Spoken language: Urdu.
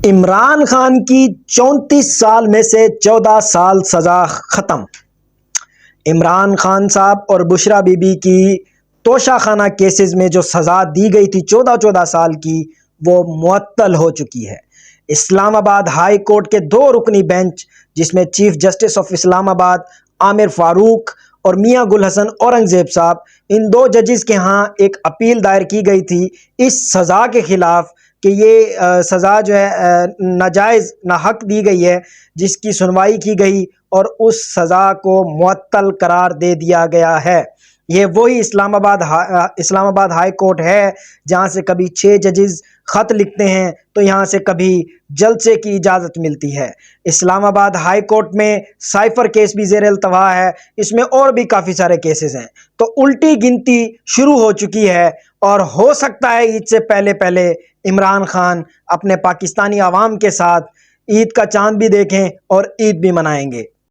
عمران خان کی 34 سال میں سے 14 سال سزا ختم۔ عمران خان صاحب اور بشرا بی بی کی توشہ خانہ کیسز میں جو سزا دی گئی تھی 14 سال کی، وہ معطل ہو چکی ہے۔ اسلام آباد ہائی کورٹ کے 2 رکنی بینچ، جس میں چیف جسٹس آف اسلام آباد عامر فاروق اور میاں گل حسن اورنگزیب صاحب، ان 2 ججز کے ہاں ایک اپیل دائر کی گئی تھی اس سزا کے خلاف کہ یہ سزا جو ہے ناجائز ناحق دی گئی ہے، جس کی سنوائی کی گئی اور اس سزا کو معطل قرار دے دیا گیا ہے۔ یہ وہی اسلام آباد ہائی کورٹ ہے جہاں سے کبھی 6 ججز خط لکھتے ہیں تو یہاں سے کبھی جلسے کی اجازت ملتی ہے۔ اسلام آباد ہائی کورٹ میں سائفر کیس بھی زیر التوا ہے، اس میں اور بھی کافی سارے کیسز ہیں۔ تو الٹی گنتی شروع ہو چکی ہے اور ہو سکتا ہے عید سے پہلے پہلے عمران خان اپنے پاکستانی عوام کے ساتھ عید کا چاند بھی دیکھیں اور عید بھی منائیں گے۔